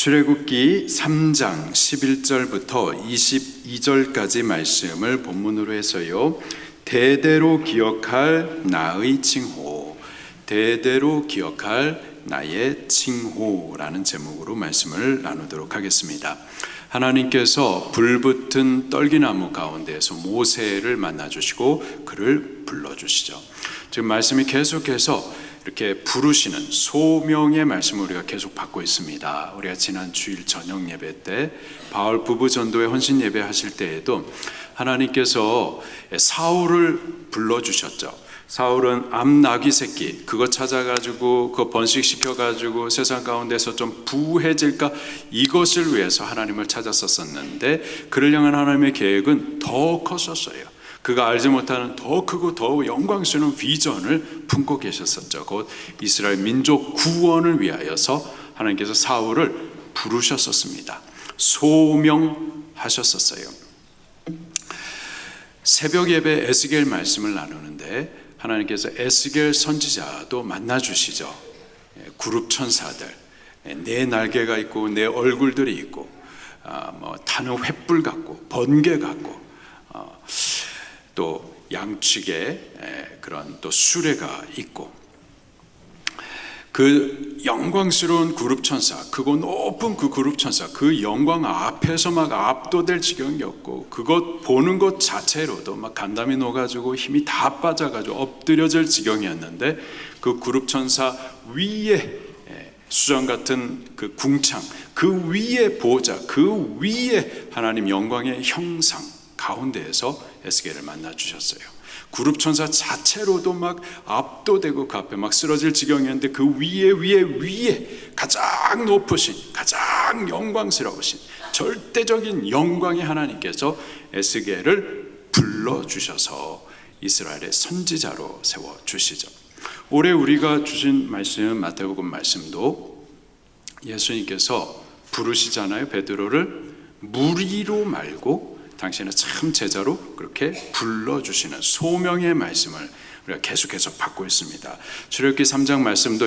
출애굽기 3장 11절부터 22절까지 말씀을 본문으로 해서요, 대대로 기억할 나의 칭호, 대대로 기억할 나의 칭호라는 제목으로 말씀을 나누도록 하겠습니다. 하나님께서 불붙은 떨기나무 가운데에서 모세를 만나주시고 그를 불러주시죠. 지금 말씀이 계속해서 이렇게 부르시는 소명의 말씀을 우리가 계속 받고 있습니다. 우리가 지난 주일 저녁 예배 때 바울 부부 전도회 헌신 예배 하실 때에도 하나님께서 사울을 불러주셨죠. 사울은 암나귀 새끼 그거 찾아가지고 그거 번식시켜가지고 세상 가운데서 좀 부해질까, 이것을 위해서 하나님을 찾았었는데 그를 향한 하나님의 계획은 더 컸었어요. 그가 알지 못하는 더 크고 더 영광스러운 비전을 품고 계셨었죠. 곧 이스라엘 민족 구원을 위하여서 하나님께서 사울을 부르셨었습니다. 소명하셨었어요. 새벽 예배 에스겔 말씀을 나누는데 하나님께서 에스겔 선지자도 만나주시죠. 그룹 천사들, 내 날개가 있고 내 얼굴들이 있고 타는 횃불 같고 번개 같고 또 양측에 그런 또 수레가 있고, 그 영광스러운 그룹 천사, 그거 높은 그 그룹 천사, 그 영광 앞에서 막 압도될 지경이었고, 그것 보는 것 자체로도 막 간담이 녹아지고 힘이 다 빠져가지고 엎드려질 지경이었는데, 그 그룹 천사 위에 수정 같은 그 궁창, 그 위에 보좌, 그 위에 하나님 영광의 형상 가운데에서 에스겔을 만나주셨어요. 그룹 천사 자체로도 막 압도되고 그 앞에 막 쓰러질 지경이었는데 그 위에 가장 높으신, 가장 영광스러우신 절대적인 영광의 하나님께서 에스겔을 불러주셔서 이스라엘의 선지자로 세워주시죠. 올해 우리가 주신 말씀, 마태복음 말씀도 예수님께서 부르시잖아요. 베드로를 무리로 말고 당신은 참 제자로 그렇게 불러주시는 소명의 말씀을 우리가 계속해서 받고 있습니다. 출애굽기 3장 말씀도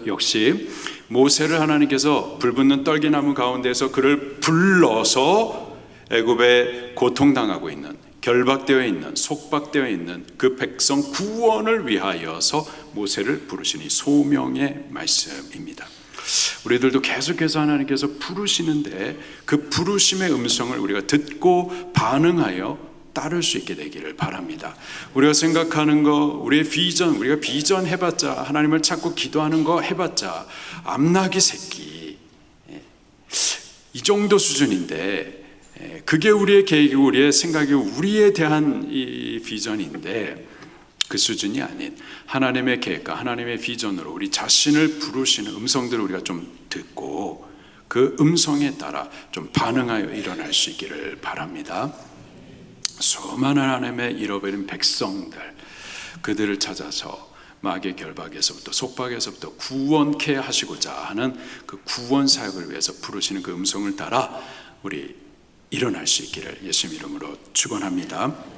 역시 모세를 하나님께서 불붙는 떨기나무 가운데서 그를 불러서 애굽에 고통당하고 있는, 결박되어 있는, 속박되어 있는 그 백성 구원을 위하여서 모세를 부르시니 소명의 말씀입니다. 우리들도 계속해서 하나님께서 부르시는데 그 부르심의 음성을 우리가 듣고 반응하여 따를 수 있게 되기를 바랍니다. 우리가 생각하는 거, 우리의 비전, 우리가 비전 해봤자, 하나님을 찾고 기도하는 거 해봤자 암나귀 새끼, 이 정도 수준인데, 그게 우리의 계획이고 우리의 생각이고 우리에 대한 이 비전인데, 그 수준이 아닌 하나님의 계획과 하나님의 비전으로 우리 자신을 부르시는 음성들을 우리가 좀 듣고 그 음성에 따라 좀 반응하여 일어날 수 있기를 바랍니다. 수많은 하나님의 잃어버린 백성들, 그들을 찾아서 마귀의 결박에서부터 속박에서부터 구원케 하시고자 하는 그 구원 사역을 위해서 부르시는 그 음성을 따라 우리 일어날 수 있기를 예수님 이름으로 축원합니다.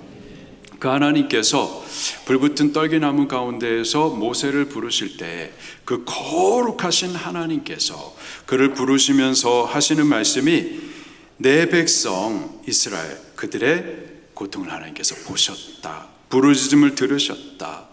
그 하나님께서 불붙은 떨기나무 가운데에서 모세를 부르실 때 그 거룩하신 하나님께서 그를 부르시면서 하시는 말씀이, 내 백성 이스라엘 그들의 고통을 하나님께서 보셨다, 부르짖음을 들으셨다,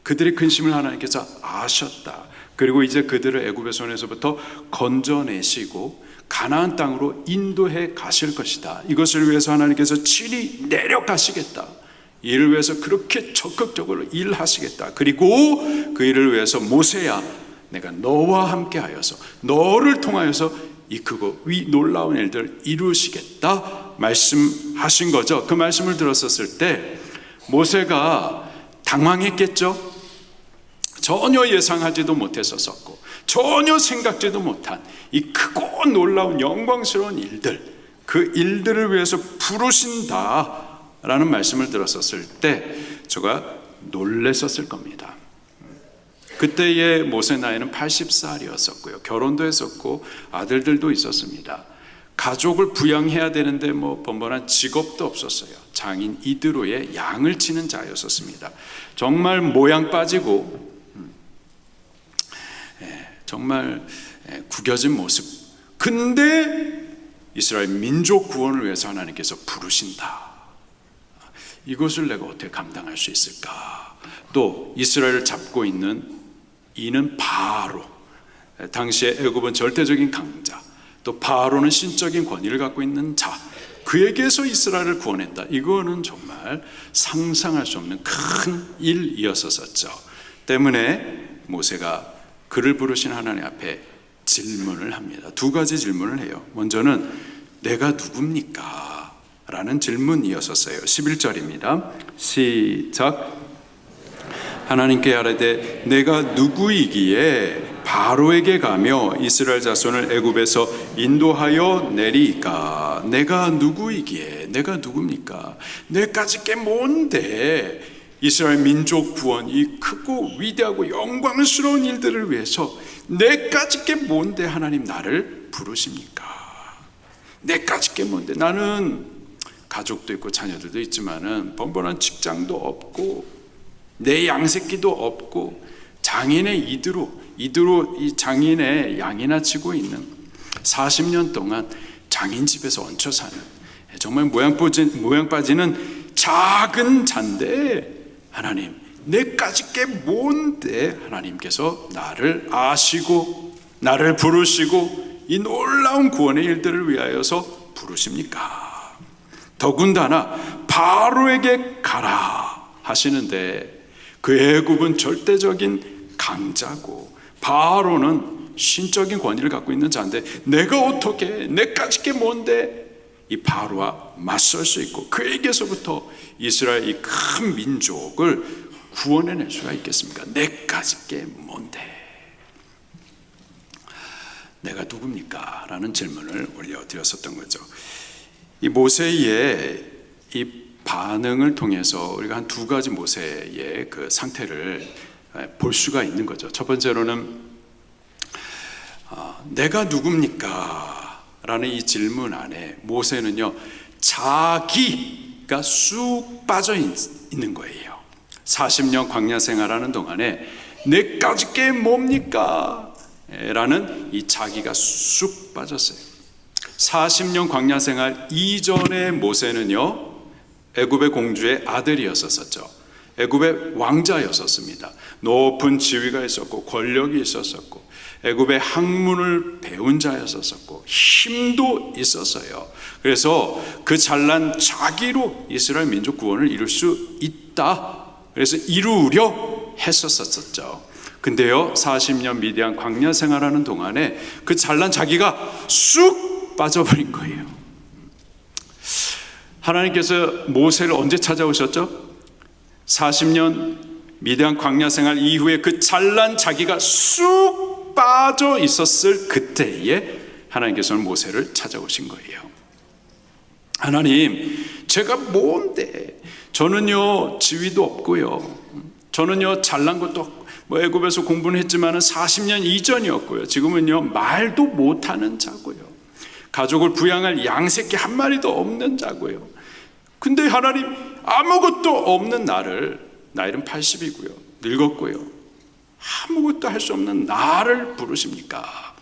그들의 근심을 하나님께서 아셨다, 그리고 이제 그들을 애굽의 손에서부터 건져내시고 가나안 땅으로 인도해 가실 것이다. 이것을 위해서 하나님께서 친히 내려가시겠다. 이를 위해서 그렇게 적극적으로 일하시겠다. 그리고 그 일을 위해서 모세야, 내가 너와 함께 하여서 너를 통하여서 이 크고 위 놀라운 일들을 이루시겠다 말씀하신 거죠. 그 말씀을 들었었을 때 모세가 당황했겠죠. 전혀 예상하지도 못했었고 전혀 생각지도 못한 이 크고 놀라운 영광스러운 일들, 그 일들을 위해서 부르신다 라는 말씀을 들었었을 때 저가 놀랬었을 겁니다. 그때의 모세 나이는 80살이었었고요. 결혼도 했었고 아들들도 있었습니다. 가족을 부양해야 되는데 번번한 직업도 없었어요. 장인 이드로의 양을 치는 자였었습니다. 정말 모양 빠지고 정말 구겨진 모습, 근데 이스라엘 민족 구원을 위해서 하나님께서 부르신다. 이것을 내가 어떻게 감당할 수 있을까? 또 이스라엘을 잡고 있는 이는 바로, 당시에 애굽은 절대적인 강자, 또 바로는 신적인 권위를 갖고 있는 자, 그에게서 이스라엘을 구원했다. 이거는 정말 상상할 수 없는 큰 일이었었죠. 때문에 모세가 그를 부르신 하나님 앞에 질문을 합니다. 두 가지 질문을 해요. 먼저는 내가 누굽니까? 라는 질문이었었어요. 11절입니다. 시작. 하나님께 아뢰되 내가 누구이기에 바로에게 가며 이스라엘 자손을 애굽에서 인도하여 내리이까? 내가 누구이기에, 내가 누굽니까? 내까지 게 뭔데 이스라엘 민족 구원, 이 크고 위대하고 영광스러운 일들을 위해서 내까지 게 뭔데 하나님 나를 부르십니까? 내까지 게 뭔데? 나는 가족도 있고 자녀들도 있지만은 번번한 직장도 없고 내 양새끼도 없고 장인의 이두로 이 장인의 양이나 치고 있는 40년 동안 장인 집에서 얹혀 사는 정말 모양 빠지는 작은 잔데 하나님 내까지 게 뭔데 하나님께서 나를 아시고 나를 부르시고 이 놀라운 구원의 일들을 위하여서 부르십니까? 더군다나 바로에게 가라 하시는데 그 애굽은 절대적인 강자고 바로는 신적인 권위를 갖고 있는 자인데 내가 어떻게 내까지 게 뭔데 이 바로와 맞설 수 있고 그에게서부터 이스라엘 이 큰 민족을 구원해낼 수가 있겠습니까? 내까지 게 뭔데? 내가 누굽니까? 라는 질문을 올려드렸었던 거죠. 이 모세의 이 반응을 통해서 우리가 한 두 가지 모세의 그 상태를 볼 수가 있는 거죠. 첫 번째로는 내가 누굽니까? 라는 이 질문 안에 모세는요 자기가 쑥 빠져 있는 거예요. 40년 광야 생활하는 동안에 내까지 게 뭡니까? 라는 이 자기가 쑥 빠졌어요. 40년 광야 생활 이전의 모세는요 애굽의 공주의 아들이었었죠. 애굽의 왕자였었습니다. 높은 지위가 있었고 권력이 있었었고 애굽의 학문을 배운 자였었고 힘도 있었어요. 그래서 그 잘난 자기로 이스라엘 민족 구원을 이룰 수 있다. 그래서 이루려 했었었죠. 근데요 40년 미디안 광야 생활하는 동안에 그 잘난 자기가 쑥 빠져버린 거예요. 하나님께서 모세를 언제 찾아오셨죠? 40년 미디안 광야 생활 이후에 그 잘난 자기가 쑥 빠져 있었을 그때에 하나님께서는 모세를 찾아오신 거예요. 하나님, 제가 뭔데? 저는요 지위도 없고요. 저는요 잘난 것도 없고 뭐 애굽에서 공부는 했지만은 40년 이전이었고요. 지금은요 말도 못하는 자고요. 가족을 부양할 양새끼 한 마리도 없는 자고요. 근데 하나님 아무것도 없는 나를 나이는 80이고요. 늙었고요. 아무것도 할 수 없는 나를 부르십니까?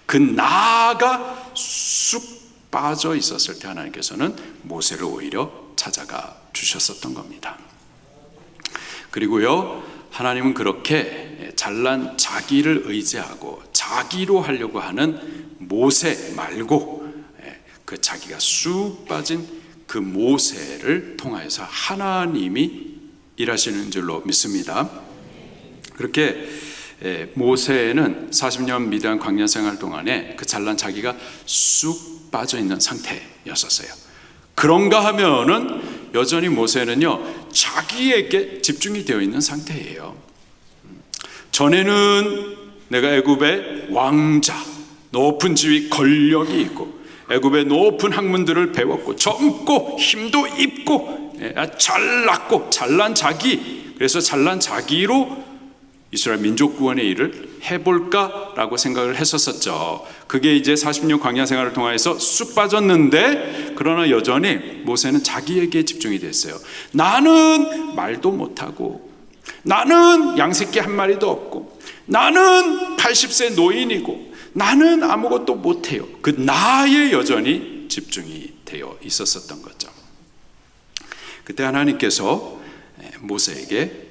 그 나가 쑥 빠져 있었을 때 하나님께서는 모세를 오히려 찾아가 주셨었던 겁니다. 그리고요 하나님은 그렇게 잘난 자기를 의지하고 자기로 하려고 하는 모세 말고 그 자기가 쑥 빠진 그 모세를 통하여서 하나님이 일하시는 줄로 믿습니다. 그렇게 모세는 40년 미디안 광야 생활 동안에 그 잘난 자기가 쑥 빠져 있는 상태였었어요. 그런가 하면은 여전히 모세는요 자기에게 집중이 되어 있는 상태예요. 전에는 내가 애굽의 왕자, 높은 지위 권력이 있고 애굽의 높은 학문들을 배웠고 젊고 힘도 있고 잘났고 잘난 자기, 그래서 잘난 자기로 이스라엘 민족 구원의 일을 해볼까라고 생각을 했었었죠. 그게 이제 40년 광야 생활을 통해서 쑥 빠졌는데 그러나 여전히 모세는 자기에게 집중이 됐어요. 나는 말도 못하고 나는 양새끼 한 마리도 없고 나는 80세 노인이고 나는 아무것도 못해요. 그 나에 여전히 집중이 되어 있었던 거죠. 그때 하나님께서 모세에게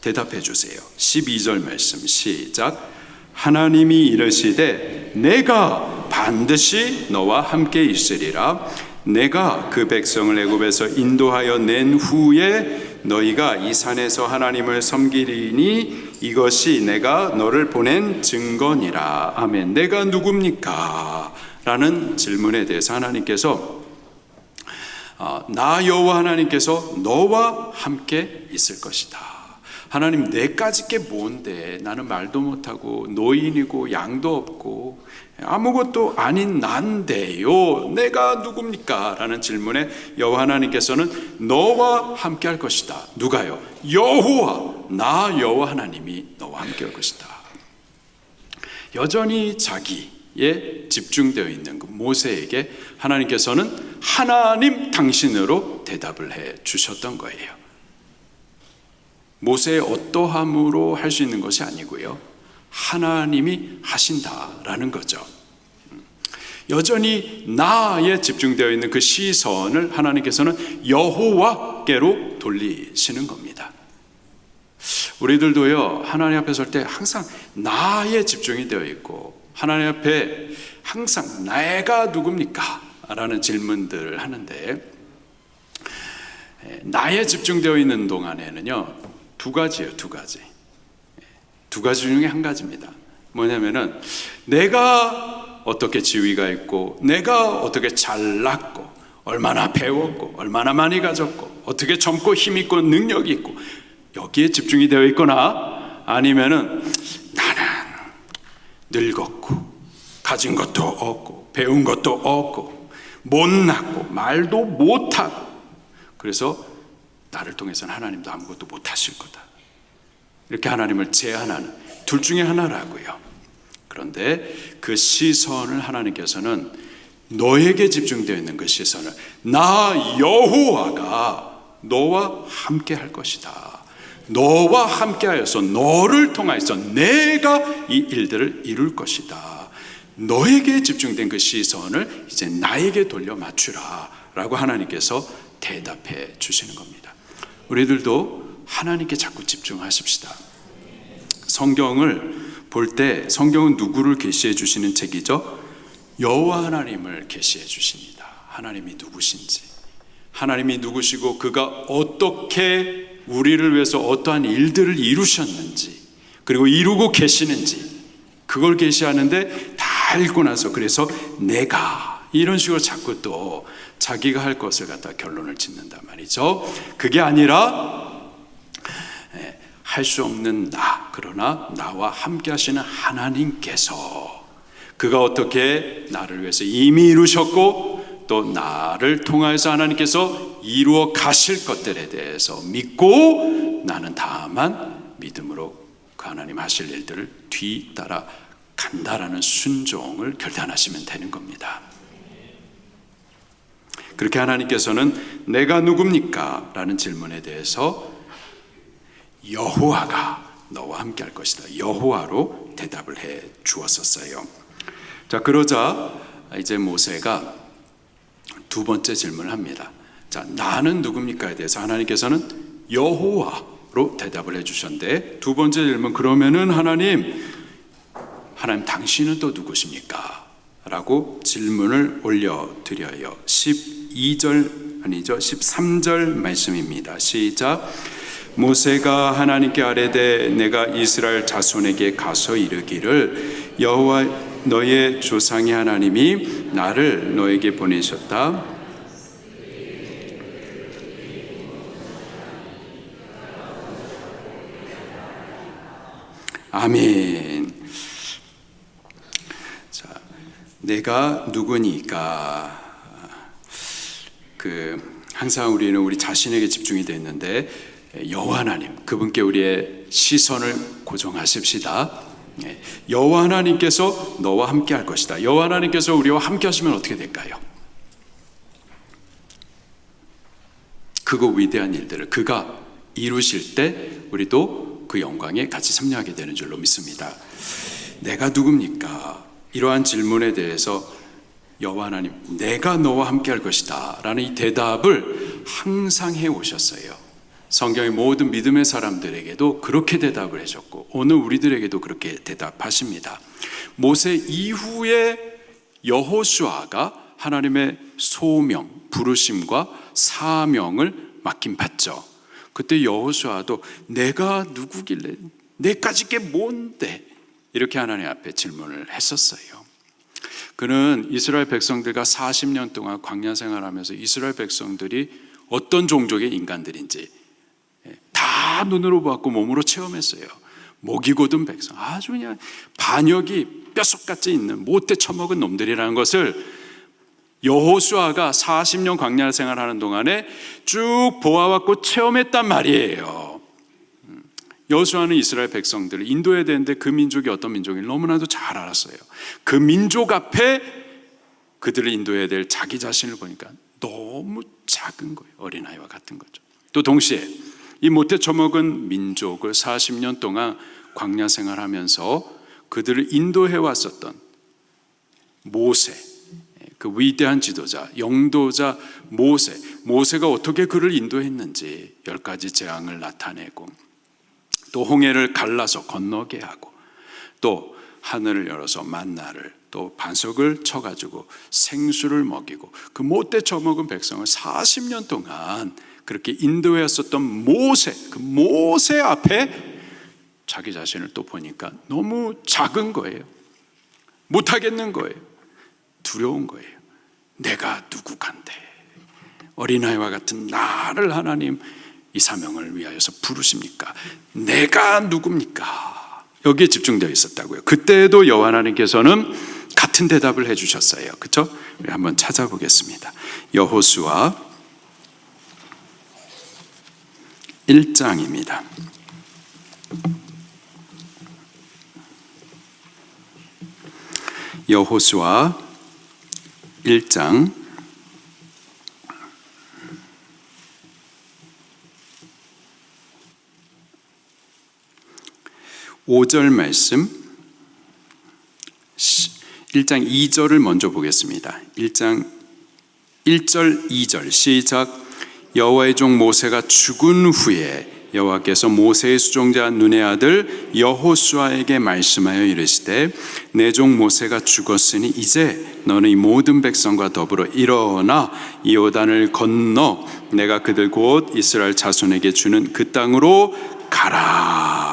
대답해 주세요. 12절 말씀 시작. 하나님이 이르시되 내가 반드시 너와 함께 있으리라. 내가 그 백성을 애굽에서 인도하여 낸 후에 너희가 이 산에서 하나님을 섬기리니 이것이 내가 너를 보낸 증거니라. 아멘. 내가 누굽니까? 라는 질문에 대해서 하나님께서 나 여호와 하나님께서 너와 함께 있을 것이다. 하나님, 내까짓 게 뭔데? 나는 말도 못하고 노인이고 양도 없고 아무것도 아닌 난데요. 내가 누굽니까? 라는 질문에 여호와 하나님께서는 너와 함께 할 것이다. 누가요? 여호와, 나 여호와 하나님이 너와 함께 할 것이다. 여전히 자기에 집중되어 있는 그 모세에게 하나님께서는 하나님 당신으로 대답을 해 주셨던 거예요. 모세의 어떠함으로 할 수 있는 것이 아니고요, 하나님이 하신다라는 거죠. 여전히 나에 집중되어 있는 그 시선을 하나님께서는 여호와께로 돌리시는 겁니다. 우리들도요, 하나님 앞에 설 때 항상 나에 집중이 되어 있고 하나님 앞에 항상 내가 누굽니까? 라는 질문들을 하는데, 나에 집중되어 있는 동안에는요, 두 가지예요. 두 가지 중에 한 가지입니다. 뭐냐면은 내가 어떻게 지위가 있고, 내가 어떻게 잘났고, 얼마나 배웠고, 얼마나 많이 가졌고, 어떻게 젊고 힘있고 능력이 있고, 여기에 집중이 되어 있거나, 아니면은 나는 늙었고 가진 것도 없고 배운 것도 없고 못났고 말도 못하고, 그래서 나를 통해서는 하나님도 아무것도 못하실 거다, 이렇게 하나님을 제한하는 둘 중에 하나라고요. 그런데 그 시선을 하나님께서는 너에게 집중되어 있는 그 시선을 나 여호와가 너와 함께 할 것이다, 너와 함께 하여서 너를 통하여서 내가 이 일들을 이룰 것이다, 너에게 집중된 그 시선을 이제 나에게 돌려 맞추라 라고 하나님께서 대답해 주시는 겁니다. 우리들도 하나님께 자꾸 집중하십시다. 성경을 볼 때 성경은 누구를 계시해 주시는 책이죠? 여호와 하나님을 계시해 주십니다. 하나님이 누구신지, 하나님이 누구시고 그가 어떻게 우리를 위해서 어떠한 일들을 이루셨는지, 그리고 이루고 계시는지, 그걸 계시하는데 다 읽고 나서 그래서 내가 이런 식으로 자꾸 또 자기가 할 것을 갖다 결론을 짓는단 말이죠. 그게 아니라 할 수 없는 나, 그러나 나와 함께 하시는 하나님께서 그가 어떻게 나를 위해서 이미 이루셨고 또 나를 통하여서 하나님께서 이루어 가실 것들에 대해서 믿고, 나는 다만 믿음으로 그 하나님 하실 일들을 뒤따라 간다라는 순종을 결단하시면 되는 겁니다. 그렇게 하나님께서는 내가 누굽니까? 라는 질문에 대해서 여호와가 너와 함께 할 것이다, 여호와로 대답을 해 주었었어요. 자, 그러자 이제 모세가 두 번째 질문을 합니다. 자, 나는 누굽니까에 대해서 하나님께서는 여호와로 대답을 해 주셨는데, 두 번째 질문, 그러면은 하나님 당신은 또 누구십니까? 라고 질문을 올려드려요. 13절 말씀입니다. 시작. 모세가 하나님께 아뢰되 내가 이스라엘 자손에게 가서 이르기를 여호와 너의 조상의 하나님이 나를 너에게 보내셨다. 아멘. 자, 내가 누구니까, 항상 우리는 우리 자신에게 집중이 되어 있는데 여호와 하나님, 그분께 우리의 시선을 고정하십시다. 여호와 하나님께서 너와 함께 할 것이다. 여호와 하나님께서 우리와 함께 하시면 어떻게 될까요? 그거 위대한 일들을 그가 이루실 때 우리도 그 영광에 같이 참여하게 되는 줄로 믿습니다. 내가 누굽니까? 이러한 질문에 대해서 여호와 하나님, 내가 너와 함께 할 것이다 라는 이 대답을 항상 해오셨어요. 성경의 모든 믿음의 사람들에게도 그렇게 대답을 해줬고 오늘 우리들에게도 그렇게 대답하십니다. 모세 이후에 여호수아가 하나님의 소명, 부르심과 사명을 맡긴 받죠. 그때 여호수아도 내가 누구길래, 내까지 게 뭔데, 이렇게 하나님 앞에 질문을 했었어요. 그는 이스라엘 백성들과 40년 동안 광야 생활하면서 이스라엘 백성들이 어떤 종족의 인간들인지 다 눈으로 봤고 몸으로 체험했어요. 목이 곧은 백성, 아주 그냥 반역이 뼛속같이 있는 못돼 처먹은 놈들이라는 것을 여호수아가 40년 광야 생활하는 동안에 쭉 보아왔고 체험했단 말이에요. 여호수아는 이스라엘 백성들을 인도해야 되는데 그 민족이 어떤 민족인지 너무나도 잘 알았어요. 그 민족 앞에 그들을 인도해야 될 자기 자신을 보니까 너무 작은 거예요. 어린아이와 같은 거죠. 또 동시에 이 못돼 처먹은 민족을 40년 동안 광야 생활하면서 그들을 인도해 왔었던 모세, 그 위대한 지도자, 영도자 모세가 어떻게 그를 인도했는지 10가지 재앙을 나타내고 또 홍해를 갈라서 건너게 하고 또 하늘을 열어서 만나를 또 반석을 쳐가지고 생수를 먹이고 그 못돼 처먹은 백성을 40년 동안 그렇게 인도했었던 그 모세 앞에 자기 자신을 또 보니까 너무 작은 거예요. 못하겠는 거예요. 두려운 거예요. 내가 누구간데 어린아이와 같은 나를 하나님 이 사명을 위하여서 부르십니까? 내가 누굽니까? 여기에 집중되어 있었다고요. 그때도 여호와 하나님께서는 같은 대답을 해주셨어요. 그렇죠? 우리 한번 찾아보겠습니다. 여호수아 1장입니다. 여호수아 1장 5절 말씀, 1장 2절을 먼저 보겠습니다. 1장 1절 2절 시작. 여호와의 종 모세가 죽은 후에 여호와께서 모세의 수종자 눈의 아들 여호수아에게 말씀하여 이르시되 내 종 모세가 죽었으니 이제 너는 이 모든 백성과 더불어 일어나 이 요단을 건너 내가 그들 곧 이스라엘 자손에게 주는 그 땅으로 가라.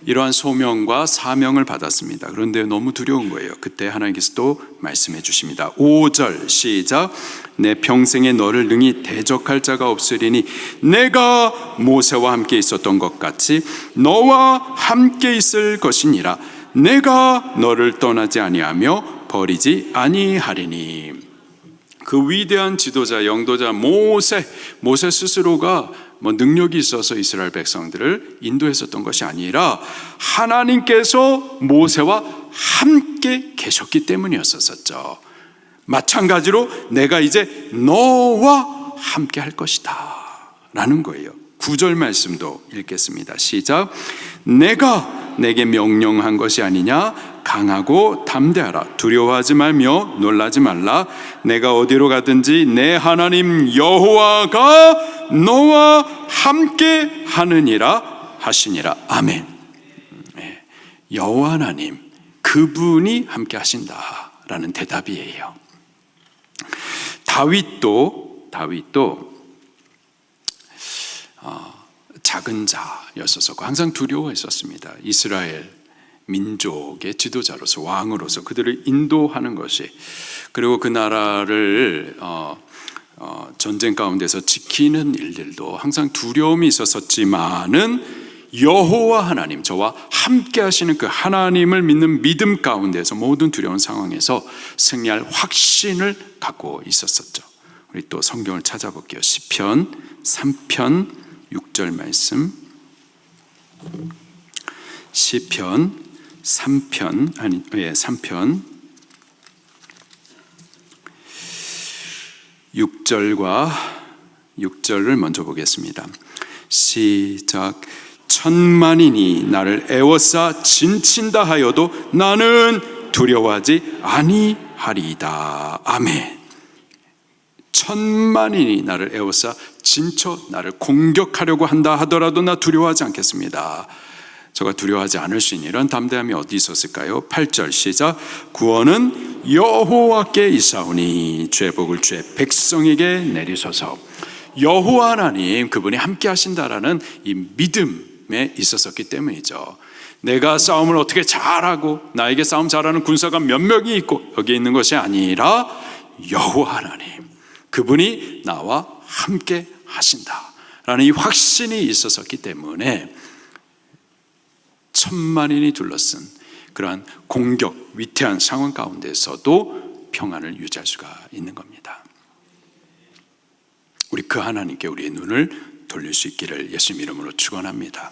이러한 소명과 사명을 받았습니다. 그런데 너무 두려운 거예요. 그때 하나님께서 또 말씀해 주십니다. 5절 시작. 내 평생에 너를 능히 대적할 자가 없으리니 내가 모세와 함께 있었던 것 같이 너와 함께 있을 것이니라. 내가 너를 떠나지 아니하며 버리지 아니하리니. 그 위대한 지도자, 영도자 모세 스스로가 능력이 있어서 이스라엘 백성들을 인도했었던 것이 아니라 하나님께서 모세와 함께 계셨기 때문이었었죠. 마찬가지로 내가 이제 너와 함께 할 것이다 라는 거예요. 9절 말씀도 읽겠습니다. 시작. 내가 내게 명령한 것이 아니냐. 강하고 담대하라. 두려워하지 말며 놀라지 말라. 내가 어디로 가든지 내 하나님 여호와가 너와 함께 하느니라 하시니라. 아멘. 여호와 하나님, 그분이 함께 하신다라는 대답이에요. 다윗도 작은 자였어서 항상 두려워했었습니다. 이스라엘 민족의 지도자로서 왕으로서 그들을 인도하는 것이, 그리고 그 나라를 전쟁 가운데서 지키는 일들도 항상 두려움이 있었지만은 여호와 하나님, 저와 함께 하시는 그 하나님을 믿는 믿음 가운데서 모든 두려운 상황에서 승리할 확신을 갖고 있었었죠. 우리 또 성경을 찾아볼게요. 시편 3편 6절 말씀. 시편 3편 6절을 먼저 보겠습니다. 시작. 천만인이 나를 애워싸 진친다 하여도 나는 두려워하지 아니하리이다. 아멘. 천만인이 나를 에워싸 진쳐 나를 공격하려고 한다 하더라도 나 두려워하지 않겠습니다. 저가 두려워하지 않을 수 있는 이런 담대함이 어디 있었을까요? 8절 시작. 구원은 여호와께 있사오니 주의 복을 주의 백성에게 내리소서. 여호와 하나님, 그분이 함께 하신다라는 이 믿음에 있었었기 때문이죠. 내가 싸움을 어떻게 잘하고 나에게 싸움 잘하는 군사가 몇 명이 있고 여기 있는 것이 아니라 여호와 하나님, 그분이 나와 함께 하신다라는 이 확신이 있었었기 때문에 천만인이 둘러쓴 그러한 공격, 위태한 상황 가운데서도 평안을 유지할 수가 있는 겁니다. 우리 그 하나님께 우리의 눈을 돌릴 수 있기를 예수님 이름으로 축원합니다.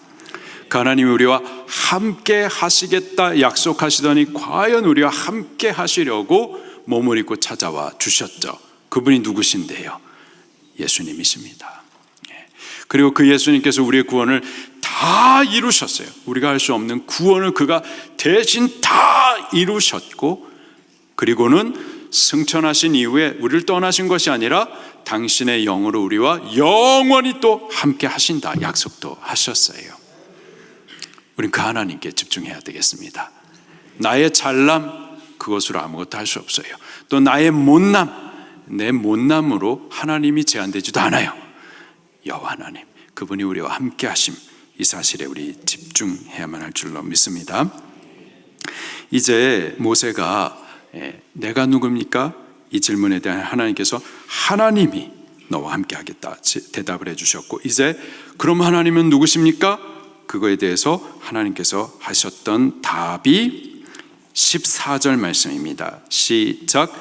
그 하나님이 우리와 함께 하시겠다 약속하시더니 과연 우리와 함께 하시려고 몸을 입고 찾아와 주셨죠. 그분이 누구신데요? 예수님이십니다. 그리고 그 예수님께서 우리의 구원을 다 이루셨어요. 우리가 할 수 없는 구원을 그가 대신 다 이루셨고, 그리고는 승천하신 이후에 우리를 떠나신 것이 아니라 당신의 영으로 우리와 영원히 또 함께 하신다 약속도 하셨어요. 우린 그 하나님께 집중해야 되겠습니다. 나의 잘남, 그것으로 아무것도 할 수 없어요. 또 나의 못남, 내 못남으로 하나님이 제한되지도 않아요. 여호와 하나님, 그분이 우리와 함께 하심, 이 사실에 우리 집중해야만 할 줄로 믿습니다. 이제 모세가 내가 누굽니까? 이 질문에 대한 하나님께서 하나님이 너와 함께 하겠다 대답을 해주셨고, 이제 그럼 하나님은 누구십니까? 그거에 대해서 하나님께서 하셨던 답이 14절 말씀입니다. 시작.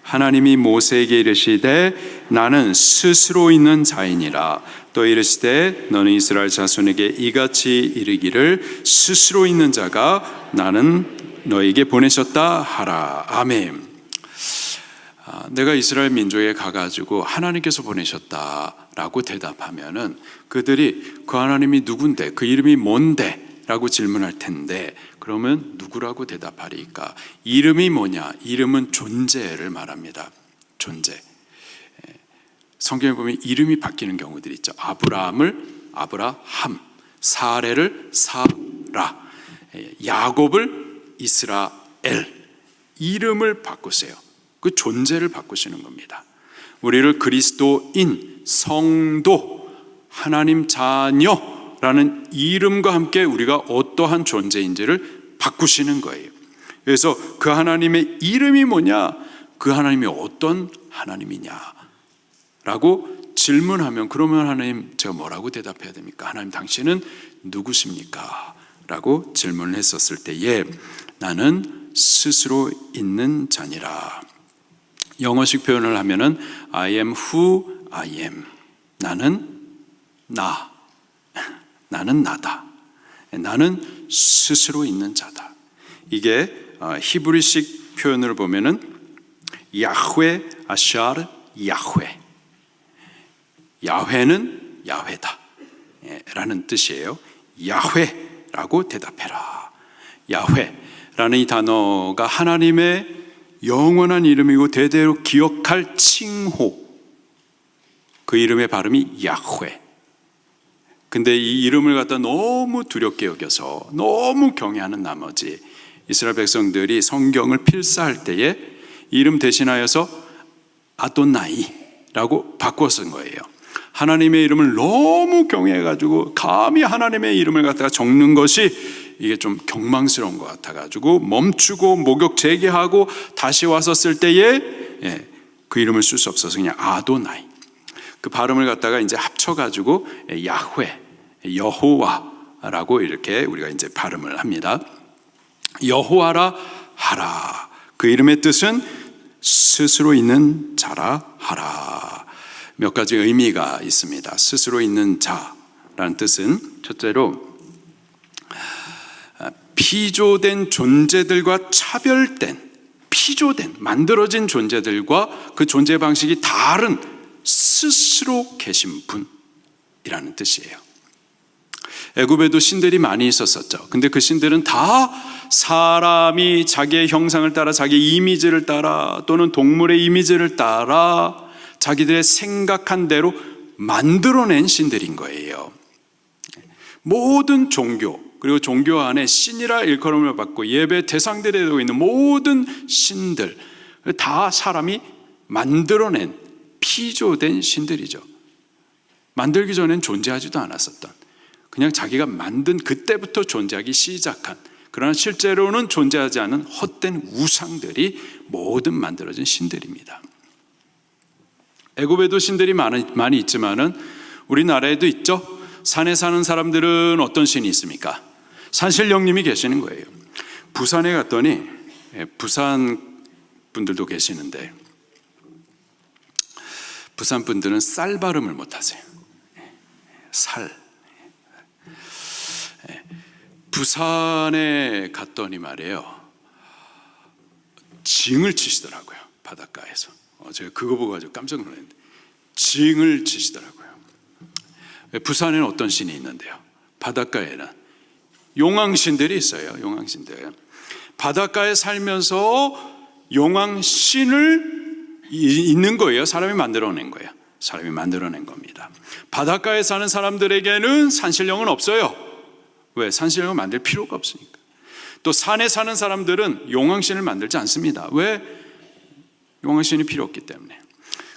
하나님이 모세에게 이르시되 나는 스스로 있는 자이니라. 또 이르시되 너는 이스라엘 자손에게 이같이 이르기를 스스로 있는 자가 나는 너에게 보내셨다 하라. 아멘. 내가 이스라엘 민족에 가가지고 하나님께서 보내셨다라고 대답하면은 그들이 그 하나님이 누군데, 그 이름이 뭔데? 라고 질문할 텐데, 그러면 누구라고 대답하리까? 이름이 뭐냐? 이름은 존재를 말합니다. 존재. 성경에 보면 이름이 바뀌는 경우들이 있죠. 아브라함을 아브라함, 사레를 사라, 야곱을 이스라엘. 이름을 바꾸세요. 그 존재를 바꾸시는 겁니다. 우리를 그리스도인, 성도, 하나님 자녀라는 이름과 함께 우리가 어떠한 존재인지를 바꾸시는 거예요. 그래서 그 하나님의 이름이 뭐냐, 그 하나님이 어떤 하나님이냐 라고 질문하면, 그러면 하나님 제가 뭐라고 대답해야 됩니까? 하나님 당신은 누구십니까? 라고 질문을 했었을 때에 나는 스스로 있는 자니라. 영어식 표현을 하면은 I am who I am. 나는 나. 나는 나다. 나는 스스로 있는 자다. 이게 히브리식 표현을 보면은 야훼 아샤르 야훼. 야훼는 야훼다 라는 뜻이에요. 야훼라고 대답해라. 야훼라는 이 단어가 하나님의 영원한 이름이고 대대로 기억할 칭호, 그 이름의 발음이 야훼. 근데 이 이름을 갖다 너무 두렵게 여겨서 너무 경외하는 나머지 이스라엘 백성들이 성경을 필사할 때에 이름 대신하여서 아도나이라고 바꿔 쓴 거예요. 하나님의 이름을 너무 경외해가지고 감히 하나님의 이름을 갖다가 적는 것이 이게 좀 경망스러운 것 같아가지고 멈추고 목욕 재개하고 다시 와서 쓸 때에 그 이름을 쓸 수 없어서 그냥 아도나이, 그 발음을 갖다가 이제 합쳐가지고 야훼, 여호와라고 이렇게 우리가 이제 발음을 합니다. 여호와라 하라. 그 이름의 뜻은 스스로 있는 자라 하라. 몇 가지 의미가 있습니다. 스스로 있는 자라는 뜻은 첫째로 피조된 존재들과 차별된, 피조된, 만들어진 존재들과 그 존재 방식이 다른 스스로 계신 분이라는 뜻이에요. 애굽에도 신들이 많이 있었었죠. 근데 그 신들은 다 사람이 자기의 형상을 따라, 자기의 이미지를 따라, 또는 동물의 이미지를 따라 자기들의 생각한 대로 만들어낸 신들인 거예요. 모든 종교, 그리고 종교 안에 신이라 일컬음을 받고 예배 대상들이 되고 있는 모든 신들 다 사람이 만들어낸 피조된 신들이죠. 만들기 전엔 존재하지도 않았었던, 그냥 자기가 만든 그때부터 존재하기 시작한, 그러나 실제로는 존재하지 않은 헛된 우상들이 모든 만들어진 신들입니다. 애굽에도 신들이 많이 있지만은 우리나라에도 있죠. 산에 사는 사람들은 어떤 신이 있습니까? 산신령님이 계시는 거예요. 부산에 갔더니, 부산 분들도 계시는데 부산 분들은 쌀 발음을 못 하세요. 살. 부산에 갔더니 말이에요, 징을 치시더라고요. 바닷가에서. 제가 그거 보고 아주 깜짝 놀랐는데, 징을 치시더라고요. 부산에는 어떤 신이 있는데요? 바닷가에는 용왕신들이 있어요. 용왕신들. 바닷가에 살면서 용왕신을 있는 거예요. 사람이 만들어낸 거예요. 사람이 만들어낸 겁니다. 바닷가에 사는 사람들에게는 산신령은 없어요. 왜? 산신령을 만들 필요가 없으니까. 또 산에 사는 사람들은 용왕신을 만들지 않습니다. 왜? 용왕신이 필요 없기 때문에.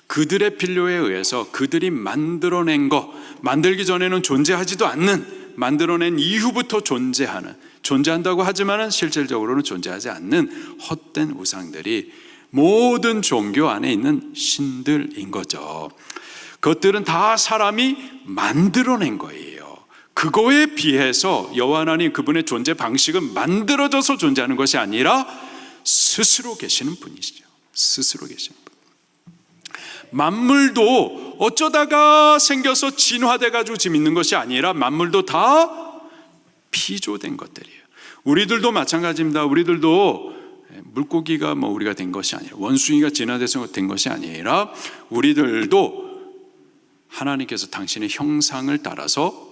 그들의 필요에 의해서 그들이 만들어낸 거, 만들기 전에는 존재하지도 않는, 만들어낸 이후부터 존재한다고 하지만은 실질적으로는 존재하지 않는 헛된 우상들이 모든 종교 안에 있는 신들인 거죠. 그것들은 다 사람이 만들어낸 거예요. 그거에 비해서 여호와 하나님 그분의 존재 방식은 만들어져서 존재하는 것이 아니라 스스로 계시는 분이시죠. 스스로 계시는 분. 만물도 어쩌다가 생겨서 진화돼가지고 지금 있는 것이 아니라 만물도 다 피조된 것들이에요. 우리들도 마찬가지입니다. 우리들도 물고기가 우리가 된 것이 아니라, 원숭이가 진화돼서 된 것이 아니라 우리들도 하나님께서 당신의 형상을 따라서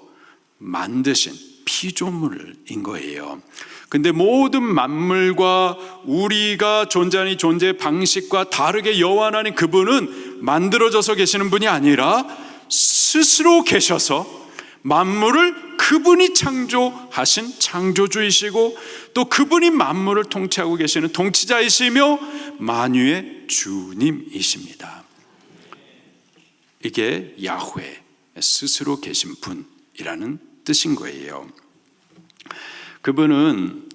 만드신 피조물인 거예요. 근데 모든 만물과 우리가 존재하는 존재 방식과 다르게 여호와 하나님 그분은 만들어져서 계시는 분이 아니라 스스로 계셔서 만물을 그분이 창조하신 창조주이시고, 또 그분이 만물을 통치하고 계시는 통치자이시며 만유의 주님이십니다. 이게 야훼, 스스로 계신 분이라는 뜻인 거예요. 그분은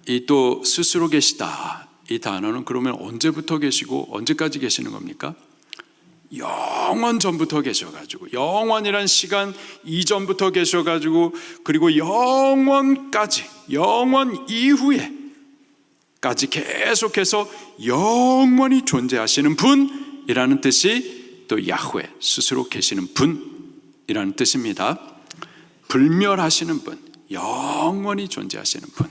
이 또 스스로 계시다, 이 단어는 그러면 언제부터 계시고 언제까지 계시는 겁니까? 영원 전부터 계셔가지고, 영원이란 시간 이전부터 계셔가지고, 그리고 영원까지, 영원 이후에까지 계속해서 영원히 존재하시는 분이라는 뜻이 또 야훼, 스스로 계시는 분이라는 뜻입니다. 불멸하시는 분, 영원히 존재하시는 분,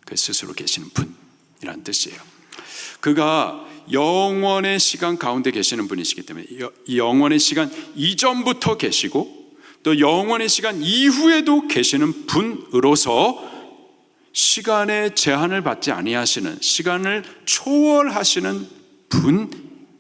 그 스스로 계시는 분이라는 뜻이에요. 그가 영원의 시간 가운데 계시는 분이시기 때문에 영원의 시간 이전부터 계시고 또 영원의 시간 이후에도 계시는 분으로서 시간의 제한을 받지 아니하시는, 시간을 초월하시는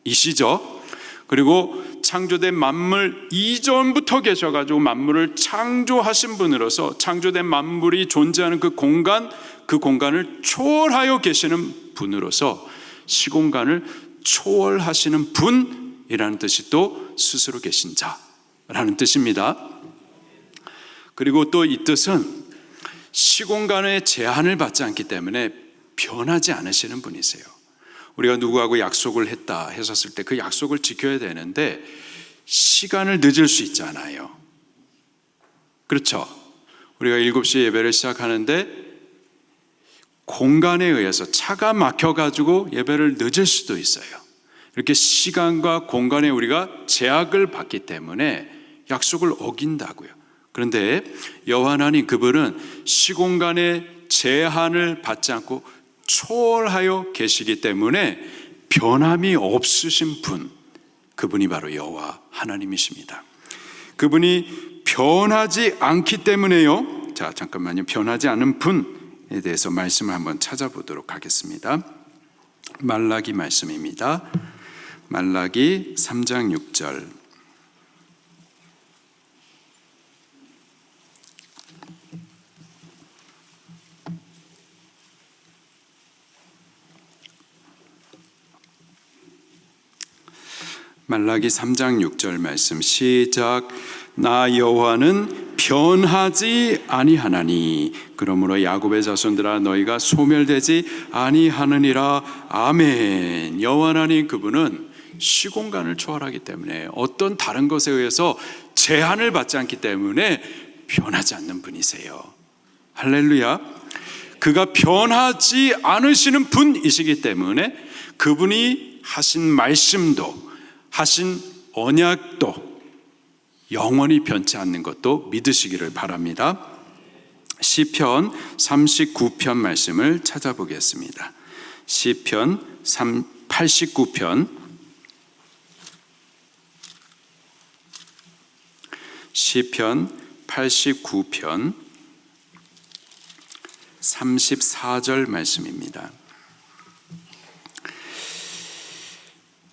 분이시죠. 그리고 창조된 만물 이전부터 계셔가지고 만물을 창조하신 분으로서 창조된 만물이 존재하는 그 공간을 초월하여 계시는 분으로서 시공간을 초월하시는 분이라는 뜻이 또 스스로 계신 자라는 뜻입니다. 그리고 또 이 뜻은 시공간의 제한을 받지 않기 때문에 변하지 않으시는 분이세요. 우리가 누구하고 약속을 했다 했었을 때 그 약속을 지켜야 되는데 시간을 늦을 수 있잖아요. 그렇죠? 우리가 7시에 예배를 시작하는데 공간에 의해서 차가 막혀가지고 예배를 늦을 수도 있어요. 이렇게 시간과 공간에 우리가 제약을 받기 때문에 약속을 어긴다고요. 그런데 여호와 하나님 그분은 시공간의 제한을 받지 않고 초월하여 계시기 때문에 변함이 없으신 분, 그분이 바로 여호와 하나님이십니다. 그분이 변하지 않기 때문에요. 자, 잠깐만요. 변하지 않은 분에 대해서 말씀을 한번 찾아보도록 하겠습니다. 말라기 말씀입니다. 말라기 3장 6절. 말라기 3장 6절 말씀 시작. 나 여호와는 변하지 아니하나니 그러므로 야곱의 자손들아 너희가 소멸되지 아니하느니라. 아멘. 여호와 하나님 그분은 시공간을 초월하기 때문에 어떤 다른 것에 의해서 제한을 받지 않기 때문에 변하지 않는 분이세요. 할렐루야. 그가 변하지 않으시는 분이시기 때문에 그분이 하신 말씀도 하신 언약도 영원히 변치 않는 것도 믿으시기를 바랍니다. 시편 39편 말씀을 찾아보겠습니다. 시편 89편 시편 89편 34절 말씀입니다.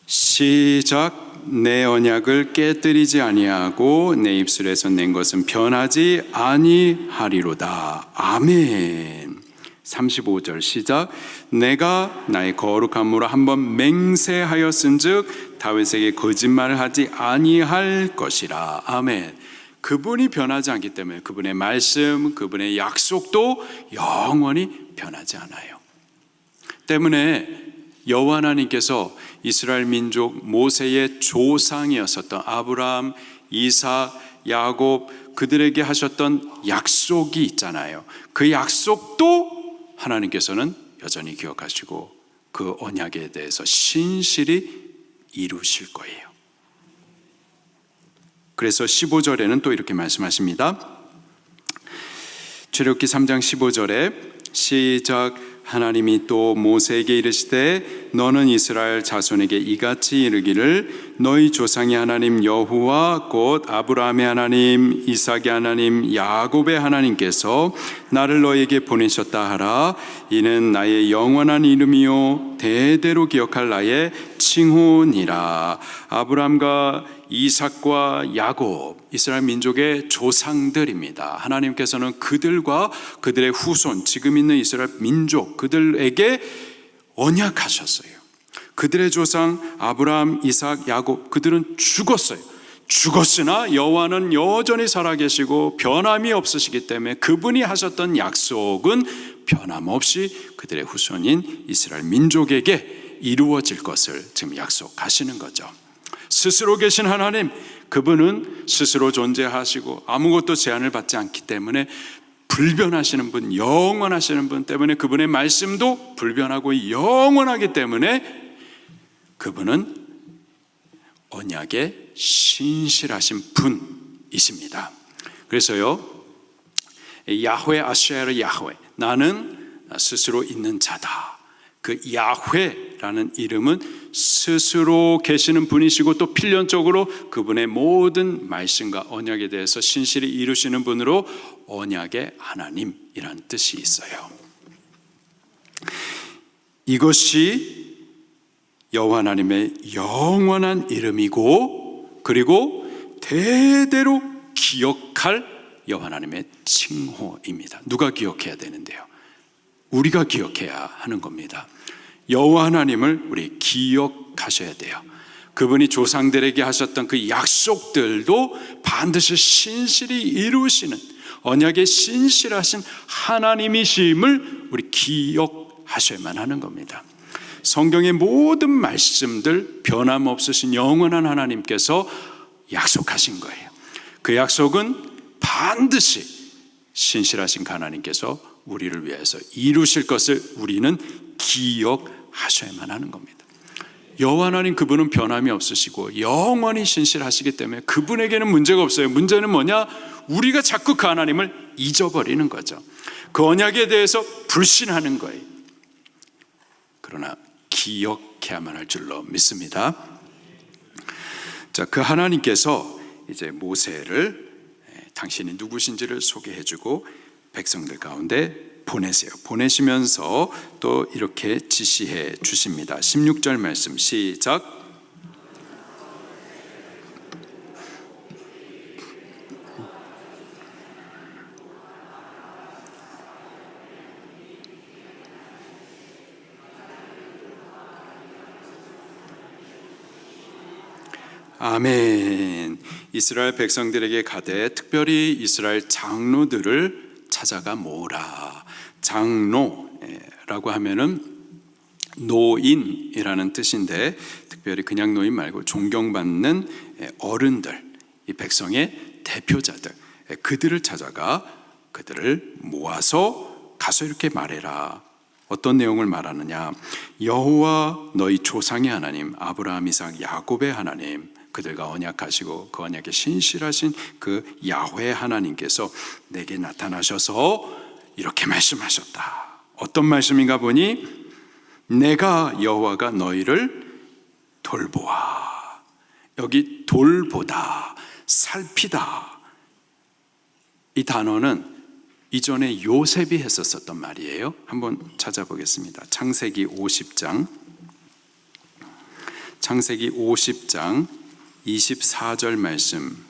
시작. 내 언약을 깨뜨리지 아니하고 내 입술에서 낸 것은 변하지 아니하리로다. 아멘. 35절 시작. 내가 나의 거룩함으로 한번 맹세하였은즉 다윗에게 거짓말을 하지 아니할 것이라. 아멘. 그분이 변하지 않기 때문에 그분의 말씀, 그분의 약속도 영원히 변하지 않아요. 때문에 여호와 하나님께서 이스라엘 민족 모세의 조상이었었던 아브라함, 이삭, 야곱 그들에게 하셨던 약속이 있잖아요. 그 약속도 하나님께서는 여전히 기억하시고 그 언약에 대해서 신실히 이루실 거예요. 그래서 15절에는 또 이렇게 말씀하십니다. 출애굽기 3장 15절에 시작. 하나님이 또 모세에게 이르시되 너는 이스라엘 자손에게 이같이 이르기를 너희 조상의 하나님 여호와 곧 아브라함의 하나님 이삭의 하나님 야곱의 하나님께서 나를 너희에게 보내셨다 하라. 이는 나의 영원한 이름이요 대대로 기억할 나의 칭호니라. 아브라함과 이삭과 야곱 이스라엘 민족의 조상들입니다. 하나님께서는 그들과 그들의 후손 지금 있는 이스라엘 민족 그들에게 언약하셨어요. 그들의 조상 아브라함, 이삭, 야곱 그들은 죽었어요. 죽었으나 여호와는 여전히 살아계시고 변함이 없으시기 때문에 그분이 하셨던 약속은 변함없이 그들의 후손인 이스라엘 민족에게 이루어질 것을 지금 약속하시는 거죠. 스스로 계신 하나님, 그분은 스스로 존재하시고 아무것도 제한을 받지 않기 때문에 불변하시는 분, 영원하시는 분 때문에 그분의 말씀도 불변하고 영원하기 때문에 그분은 언약에 신실하신 분이십니다. 그래서요, 야훼 아쉐르 야훼, 나는 스스로 있는 자다. 그 야훼라는 이름은 스스로 계시는 분이시고 또 필연적으로 그분의 모든 말씀과 언약에 대해서 신실히 이루시는 분으로 언약의 하나님이라는 뜻이 있어요. 이것이 여호와 하나님의 영원한 이름이고 그리고 대대로 기억할 여호와 하나님의 칭호입니다. 누가 기억해야 되는데요? 우리가 기억해야 하는 겁니다. 여호와 하나님을 우리 기억하셔야 돼요. 그분이 조상들에게 하셨던 그 약속들도 반드시 신실히 이루시는 언약의 신실하신 하나님이심을 우리 기억하셔야만 하는 겁니다. 성경의 모든 말씀들 변함없으신 영원한 하나님께서 약속하신 거예요. 그 약속은 반드시 신실하신 하나님께서 우리를 위해서 이루실 것을 우리는 기억하셔야만 하는 겁니다. 여호와 하나님 그분은 변함이 없으시고 영원히 신실하시기 때문에 그분에게는 문제가 없어요. 문제는 뭐냐? 우리가 자꾸 그 하나님을 잊어버리는 거죠. 그 언약에 대해서 불신하는 거예요. 그러나 기억해야만 할 줄로 믿습니다. 자, 그 하나님께서 이제 모세를 당신이 누구신지를 소개해주고 백성들 가운데 보내세요. 보내시면서 또 이렇게 지시해 주십니다. 16절 말씀 시작. 아멘. 이스라엘 백성들에게 가되 특별히 이스라엘 장로들을 찾아가 모으라. 장로라고 하면은 노인이라는 뜻인데, 특별히 그냥 노인 말고 존경받는 어른들, 이 백성의 대표자들, 그들을 찾아가 그들을 모아서 가서 이렇게 말해라. 어떤 내용을 말하느냐? 여호와 너희 조상의 하나님 아브라함, 이삭, 야곱의 하나님, 그들과 언약하시고 그 언약에 신실하신 그 야훼 하나님께서 내게 나타나셔서 이렇게 말씀하셨다. 어떤 말씀인가 보니 내가 여호와가 너희를 돌보아. 여기 돌보다, 살피다, 이 단어는 이전에 요셉이 했었던 말이에요. 한번 찾아보겠습니다. 창세기 50장 24절 말씀.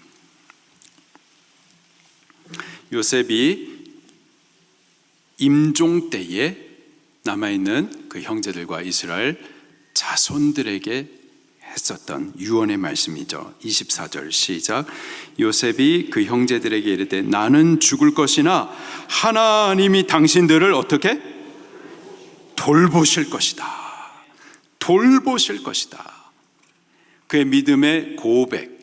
요셉이 임종 때에 남아있는 그 형제들과 이스라엘 자손들에게 했었던 유언의 말씀이죠. 24절 시작. 요셉이 그 형제들에게 이르되 나는 죽을 것이나 하나님이 당신들을 어떻게? 돌보실 것이다. 돌보실 것이다. 그의 믿음의 고백,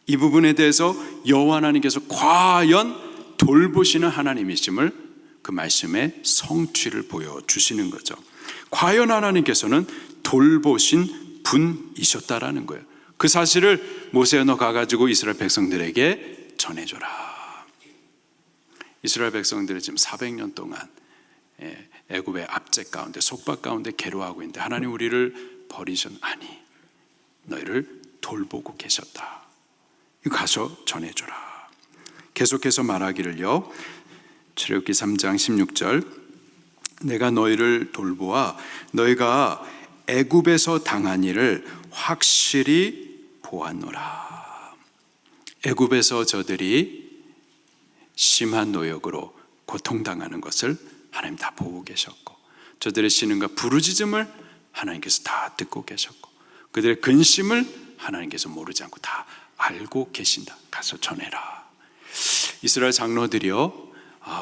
이 부분에 대해서 여호와 하나님께서 과연 돌보시는 하나님이심을 그 말씀의 성취를 보여주시는 거죠. 과연 하나님께서는 돌보신 분이셨다라는 거예요. 그 사실을 모세야 너 가가지고 이스라엘 백성들에게 전해줘라. 이스라엘 백성들이 지금 400년 동안 애굽의 압제 가운데, 속박 가운데 괴로워하고 있는데 하나님 우리를 버리셨나니 너희를 돌보고 계셨다. 이거 가서 전해줘라. 계속해서 말하기를요. 출애굽기 3장 16절 내가 너희를 돌보아 너희가 애굽에서 당한 일을 확실히 보았노라. 애굽에서 저들이 심한 노역으로 고통당하는 것을 하나님 다 보고 계셨고, 저들의 신음과 부르짖음을 하나님께서 다 듣고 계셨고, 그들의 근심을 하나님께서 모르지 않고 다 알고 계신다. 가서 전해라. 이스라엘 장로들이요,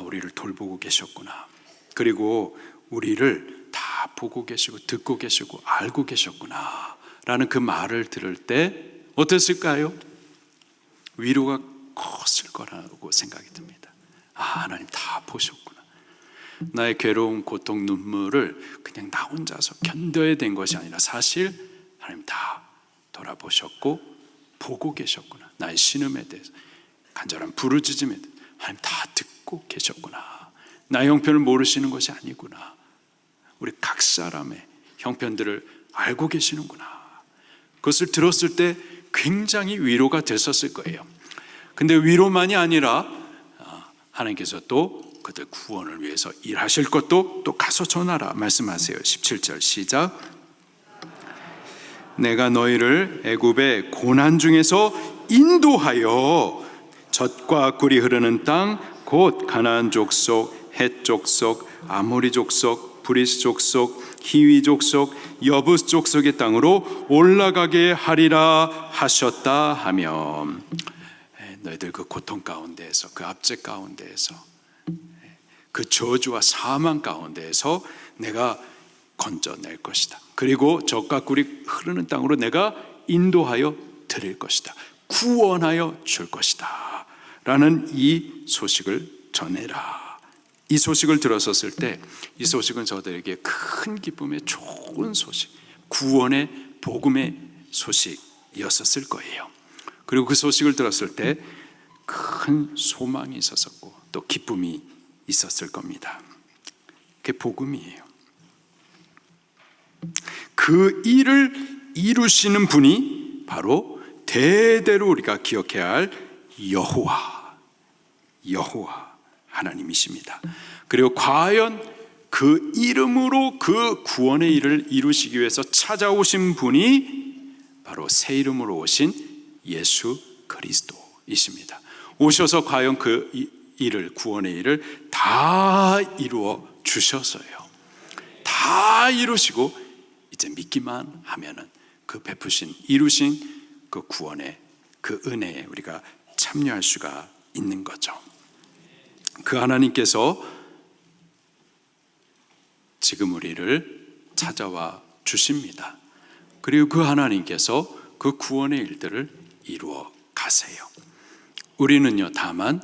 우리를 돌보고 계셨구나. 그리고 우리를 다 보고 계시고 듣고 계시고 알고 계셨구나 라는 그 말을 들을 때 어땠을까요? 위로가 컸을 거라고 생각이 듭니다. 하나님 다 보셨구나. 나의 괴로움, 고통, 눈물을 그냥 나 혼자서 견뎌야 된 것이 아니라 사실 하나님 다 돌아보셨고 보고 계셨구나. 나의 신음에 대해서, 간절한 부르짖음에 대해서 하나님 다 듣고 계셨구나. 나의 형편을 모르시는 것이 아니구나. 우리 각 사람의 형편들을 알고 계시는구나. 그것을 들었을 때 굉장히 위로가 됐었을 거예요. 근데 위로만이 아니라 하나님께서 또 그들 구원을 위해서 일하실 것도 또 가서 전하라 말씀하세요. 17절 시작. 내가 너희를 애굽의 고난 중에서 인도하여 젖과 꿀이 흐르는 땅 곧 가나안 족속, 헷 족속, 아모리 족속, 브리스 족속, 히위 족속, 여부스 족속의 땅으로 올라가게 하리라 하셨다 하며, 너희들 그 고통 가운데에서, 그 압제 가운데에서, 그 저주와 사망 가운데에서 내가 건져낼 것이다. 그리고 젖과 꿀이 흐르는 땅으로 내가 인도하여 드릴 것이다. 구원하여 줄 것이다 라는 이 소식을 전해라. 이 소식을 들었었을 때 이 소식은 저들에게 큰 기쁨의 좋은 소식, 구원의 복음의 소식이었었을 거예요. 그리고 그 소식을 들었을 때 큰 소망이 있었었고 또 기쁨이 있었을 겁니다. 그게 복음이에요. 그 일을 이루시는 분이 바로 대대로 우리가 기억해야 할 여호와, 여호와 하나님이십니다. 그리고 과연 그 이름으로 그 구원의 일을 이루시기 위해서 찾아오신 분이 바로 새 이름으로 오신 예수 그리스도이십니다. 오셔서 과연 그 일을, 구원의 일을 다 이루어 주셔서요, 다 이루시고 이제 믿기만 하면은 그 베푸신, 이루신 그 구원의 그 은혜에 우리가 참여할 수가 있는 거죠. 그 하나님께서 지금 우리를 찾아와 주십니다. 그리고 그 하나님께서 그 구원의 일들을 이루어 가세요. 우리는요, 다만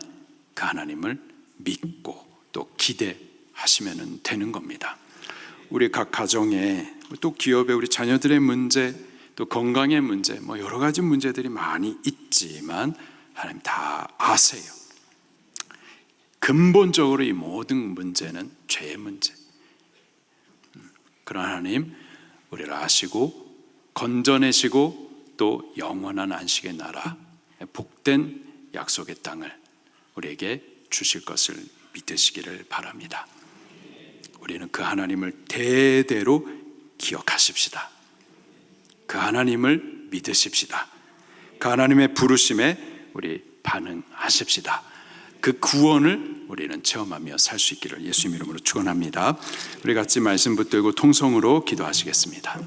그 하나님을 믿고 또 기대하시면 되는 겁니다. 우리 각 가정에, 또 기업에 우리 자녀들의 문제, 또 건강의 문제, 여러 가지 문제들이 많이 있지만 하나님 다 아세요. 근본적으로 이 모든 문제는 죄의 문제. 그런 하나님, 우리를 아시고 건져내시고 또 영원한 안식의 나라, 복된 약속의 땅을 우리에게 주실 것을 믿으시기를 바랍니다. 우리는 그 하나님을 대대로 기억하십시다. 그 하나님을 믿으십시다. 그 하나님의 부르심에 우리 반응하십시다. 그 구원을 우리는 체험하며 살 수 있기를 예수님 이름으로 축원합니다. 우리 같이 말씀 붙들고 통성으로 기도하시겠습니다.